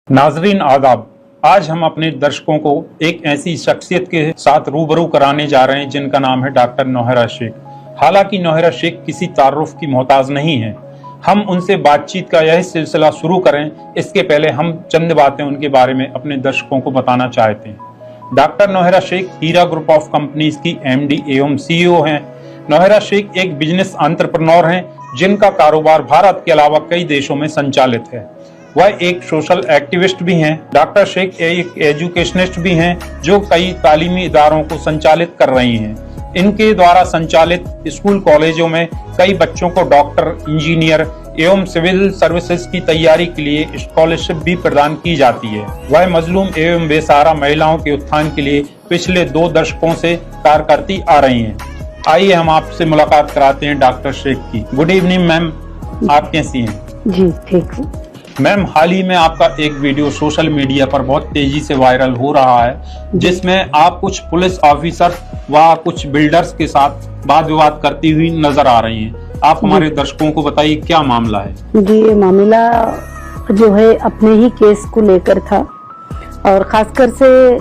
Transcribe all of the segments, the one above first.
नाजरीन आदाब, आज हम अपने दर्शकों को एक ऐसी शख्सियत के साथ रूबरू कराने जा रहे हैं जिनका नाम है डॉक्टर नौहरा शेख। हालांकि नौहरा शेख किसी तारुफ की मोहताज नहीं है। हम उनसे बातचीत का यह सिलसिला शुरू करें इसके पहले हम चंद बातें उनके बारे में अपने दर्शकों को बताना चाहते हैं। Doctor Nauhera Shaikh Heera group of companies की MD एवं CEO हैं। नौहरा शेख एक बिजनेस एंटरप्रेन्योर हैं जिनका कारोबार भारत के अलावा कई देशों में संचालित है। वह एक सोशल एक्टिविस्ट भी हैं। डॉक्टर शेख एक एजुकेशनिस्ट भी हैं जो कई तालीमी इदारों को संचालित कर रही हैं। इनके द्वारा संचालित स्कूल कॉलेजों में कई बच्चों को डॉक्टर, इंजीनियर एवं सिविल सर्विसेज की तैयारी के लिए स्कॉलरशिप भी प्रदान की जाती है। वह मजलूम एवं बेसहारा महिलाओं के उत्थान के लिए पिछले 2 दशकों से कार्य करती आ रही हैं। आइए हम आपसे मुलाकात कराते हैं डॉक्टर शेख की। गुड इवनिंग मैम, आप कैसी हैं? जी ठीक हूँ मैम, हाल ही में आपका एक वीडियो सोशल मीडिया पर बहुत तेजी से वायरल हो रहा है जिसमें आप कुछ पुलिस ऑफिसर व कुछ बिल्डर्स के साथ वाद विवाद करती हुई नजर आ रही हैं। आप हमारे दर्शकों को बताइए क्या मामला है? जी, ये मामला जो है अपने ही केस को लेकर था और खासकर से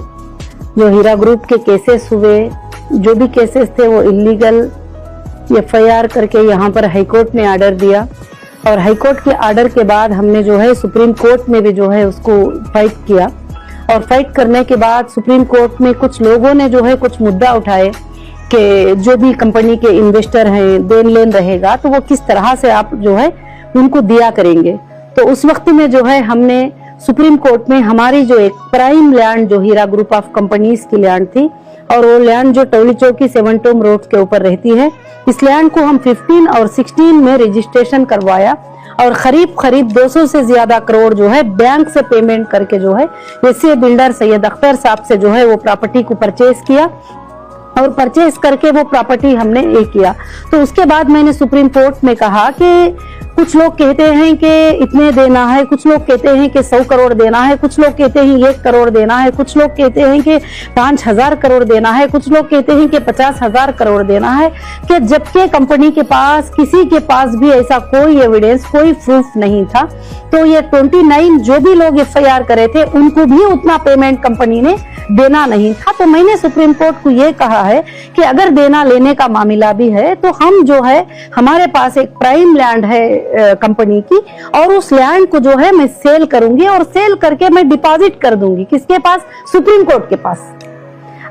जो हीरा ग्रुप के केसेस हुए, जो भी केसेस थे वो इलीगल FIR करके यहाँ पर हाईकोर्ट ने ऑर्डर दिया और हाईकोर्ट के ऑर्डर के बाद हमने जो है सुप्रीम कोर्ट में भी जो है उसको फाइट किया और फाइट करने के बाद सुप्रीम कोर्ट में कुछ लोगों ने जो है कुछ मुद्दा उठाए कि जो भी कंपनी के इन्वेस्टर हैं, देन लेन रहेगा तो वो किस तरह से आप जो है उनको दिया करेंगे। तो उस वक्त में जो है हमने सुप्रीम कोर्ट में हमारी जो एक प्राइम लैंड जो हीरा ग्रुप ऑफ कंपनीज की लैंड थी और वो लैंड जो टोली चौकी 7 टोम रोड के ऊपर रहती है, इस लैंड को हम 15 और 16 में रजिस्ट्रेशन करवाया और करीब 200 से ज्यादा करोड़ जो है बैंक से पेमेंट करके जो है ऐसे बिल्डर सैयद अख्तर साहब से जो है वो प्रॉपर्टी को परचेज किया और परचेज करके वो प्रॉपर्टी हमने किया। तो उसके बाद मैंने सुप्रीम कोर्ट में कहा कि कुछ लोग कहते हैं कि इतने देना है, कुछ लोग कहते हैं कि 100 करोड़ देना है, कुछ लोग कहते हैं 1 करोड़ देना है, कुछ लोग कहते हैं कि 5000 करोड़ देना है, कुछ लोग कहते हैं कि 50,000 करोड़ देना है, कि जबकि कंपनी के पास किसी के पास भी ऐसा कोई एविडेंस, कोई प्रूफ नहीं था। तो ये 29 जो भी लोग FIR करे थे उनको भी उतना पेमेंट कंपनी ने देना नहीं था। तो मैंने सुप्रीम कोर्ट को ये कहा है कि अगर देना लेने का मामला भी है तो हम जो है हमारे पास एक प्राइम लैंड है कंपनी की और उस लैंड को जो है मैं सेल करूंगी और सेल करके मैं डिपॉजिट कर दूंगी किसके पास? सुप्रीम कोर्ट के पास।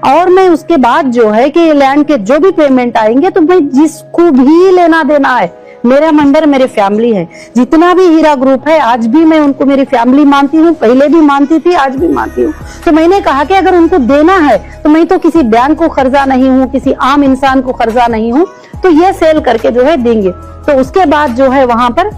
और मैं उसके बाद जो है कि लैंड के जो भी पेमेंट आएंगे तो मैं जिसको भी लेना देना है, मेरा मेंबर मेरे फैमिली है, जितना भी हीरा ग्रुप है आज भी मैं उनको मेरी फैमिली मानती हूँ, पहले भी मानती थी, आज भी मानती हूँ। तो मैंने कहा कि अगर उनको देना है तो मैं तो किसी बैंक को कर्जा नहीं हूँ, किसी आम इंसान को कर्जा नहीं हूँ, तो ये सेल करके जो है देंगे। तो उसके बाद जो है वहां पर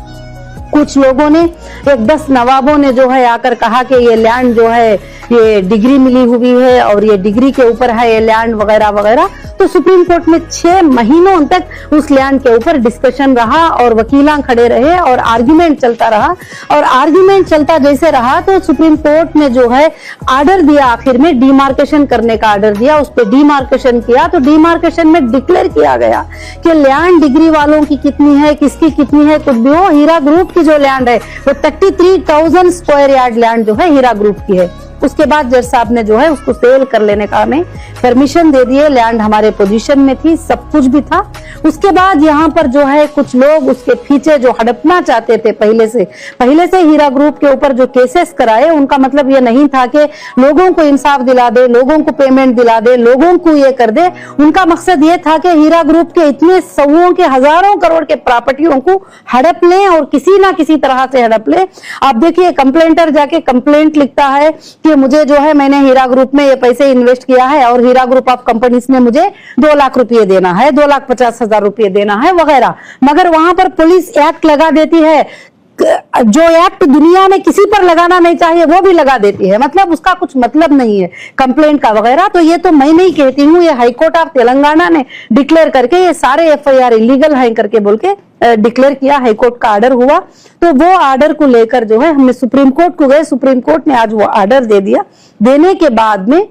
कुछ लोगों ने, एक 10 नवाबों ने जो है आकर कहा कि ये लैंड जो है ये डिग्री मिली हुई है और ये डिग्री के ऊपर है ये लैंड वगैरह वगैरह। तो सुप्रीम कोर्ट में 6 महीनों तक उस लैंड के ऊपर डिस्कशन रहा और वकीलां खड़े रहे और आर्ग्यूमेंट चलता रहा और आर्ग्यूमेंट चलता जैसे रहा तो सुप्रीम कोर्ट ने जो है ऑर्डर दिया, आखिर में डिमार्केशन करने का ऑर्डर दिया। उस पर डिमार्केशन किया तो डिमार्केशन में डिक्लेयर किया गया कि लैंड डिग्री वालों की कितनी है, किसकी कितनी है, कुछ भी हो, हीरा ग्रुप की जो लैंड है वो 33,000 स्क्वायर यार्ड लैंड जो है हीरा ग्रुप की है। उसके बाद जज साहब ने जो है उसको सेल कर लेने का हमें परमिशन दे दिए। लैंड हमारे पोजीशन में थी, सब कुछ भी था। उसके बाद यहाँ पर जो है कुछ लोग उसके पीछे जो हड़पना चाहते थे, पहले से हीरा ग्रुप के ऊपर जो केसेस कराए, उनका मतलब ये नहीं था कि लोगों को इंसाफ दिला दे, लोगों को पेमेंट दिला दे, लोगों को ये कर दे। उनका मकसद ये था कि हीरा ग्रुप के इतने सौओं के हजारों करोड़ के प्रॉपर्टियों को हड़प लें और किसी ना किसी तरह से हड़प ले। आप देखिए कंप्लेंटर जाके कंप्लेंट लिखता है कि मुझे जो है मैंने हीरा ग्रुप में ये पैसे इन्वेस्ट किया है और हीरा ग्रुप ऑफ कंपनीज ने मुझे 2 लाख रुपए देना है, 2,50,000 रुपए देना है वगैरह, मगर वहां पर पुलिस एक्ट लगा देती है। जो एक्ट दुनिया में किसी पर लगाना नहीं चाहिए वो भी लगा देती है, मतलब उसका कुछ मतलब नहीं है कंप्लेंट का वगैरह। तो ये तो मैं नहीं कहती हूँ, ये हाईकोर्ट ऑफ तेलंगाना ने डिक्लेयर करके ये सारे FIR इलीगल है करके बोल के डिक्लेयर किया। हाईकोर्ट का ऑर्डर हुआ तो वो ऑर्डर को लेकर जो है हमने सुप्रीम कोर्ट को गए। सुप्रीम कोर्ट ने आज वो ऑर्डर दे दिया। देने के बाद में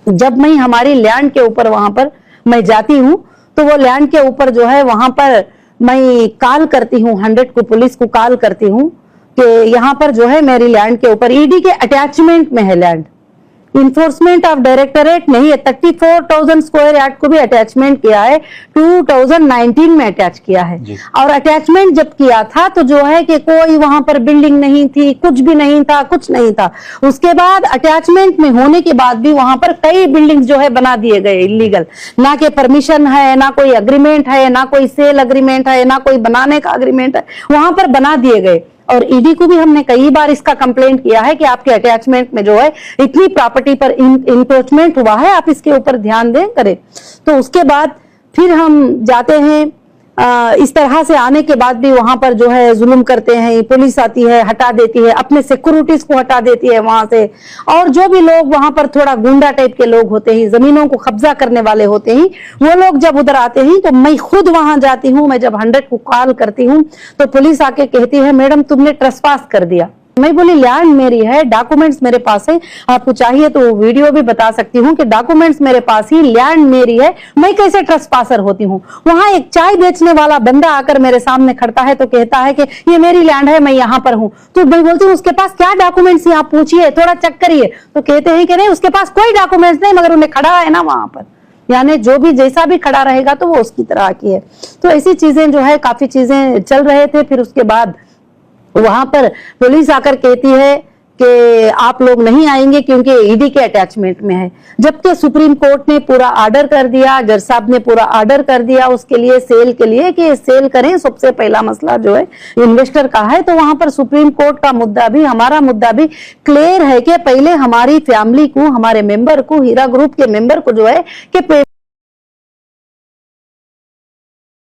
जब मैं हमारी लैंड के ऊपर वहां पर मैं जाती हूँ तो वो लैंड के ऊपर जो है वहां पर मैं कॉल करती हूँ 100 को, पुलिस को कॉल करती हूँ कि यहाँ पर जो है मेरी लैंड के ऊपर ईडी के अटैचमेंट में है लैंड, इन्फोर्समेंट ऑफ डायरेक्टरेट नहीं है, 34,000 स्क्वायर यार्ड को भी अटैचमेंट किया है, 2019 में अटैच किया है। और अटैचमेंट जब किया था तो जो है कि कोई वहां पर बिल्डिंग नहीं थी, कुछ भी नहीं था, कुछ नहीं था। उसके बाद अटैचमेंट में होने के बाद भी वहां पर कई बिल्डिंग जो है बना दिए गए इलीगल, ना कि परमिशन है, ना कोई अग्रीमेंट है, ना कोई सेल अग्रीमेंट है, ना कोई बनाने का अग्रीमेंट है, वहां पर बना दिए गए। और ईडी को भी हमने कई बार इसका कंप्लेंट किया है कि आपके अटैचमेंट में जो है इतनी प्रॉपर्टी पर इंक्रोचमेंट हुआ है, आप इसके ऊपर ध्यान दें करें। तो उसके बाद फिर हम जाते हैं, इस तरह से आने के बाद भी वहां पर जो है जुल्म करते हैं, पुलिस आती है हटा देती है, अपने सिक्योरिटीज को हटा देती है वहां से। और जो भी लोग वहां पर थोड़ा गुंडा टाइप के लोग होते हैं, जमीनों को कब्जा करने वाले होते हैं, वो लोग जब उधर आते हैं तो मैं खुद वहां जाती हूँ। मैं जब 100 को कॉल करती हूँ तो पुलिस आके कहती है मैडम तुमने ट्रेसपास कर दिया। मैं बोली लैंड मेरी है, डॉक्यूमेंट्स मेरे पास है, आपको चाहिए तो वीडियो भी बता सकती हूँ कि डॉक्यूमेंट्स मेरे पास ही, लैंड मेरी है, मैं कैसे ट्रेसपासर होती हूँ। वहां एक चाय बेचने वाला बंदा आकर मेरे सामने खड़ता है तो कहता है कि ये मेरी लैंड है, मैं यहाँ पर हूँ। तो मैं बोलती हूँ उसके पास क्या डॉक्यूमेंट्स है, आप पूछिए, थोड़ा चेक करिए। तो कहते हैं कि नहीं उसके पास कोई डॉक्यूमेंट्स नहीं, मगर उन्हें खड़ा है ना वहां पर, यानी जो भी जैसा भी खड़ा रहेगा तो वो उसकी तरह की है। तो ऐसी चीजें जो है काफी चीजें चल रहे थे। फिर उसके बाद वहां पर पुलिस आकर कहती है कि आप लोग नहीं आएंगे क्योंकि ईडी के अटैचमेंट में है। जबकि सुप्रीम कोर्ट ने पूरा ऑर्डर कर दिया, जज साहब ने पूरा ऑर्डर कर दिया उसके लिए, सेल के लिए, कि सेल करें। सबसे पहला मसला जो है इन्वेस्टर का है। तो वहां पर सुप्रीम कोर्ट का मुद्दा भी, हमारा मुद्दा भी क्लियर है कि पहले हमारी फैमिली को, हमारे मेंबर को, हीरा ग्रुप के मेंबर को जो है कि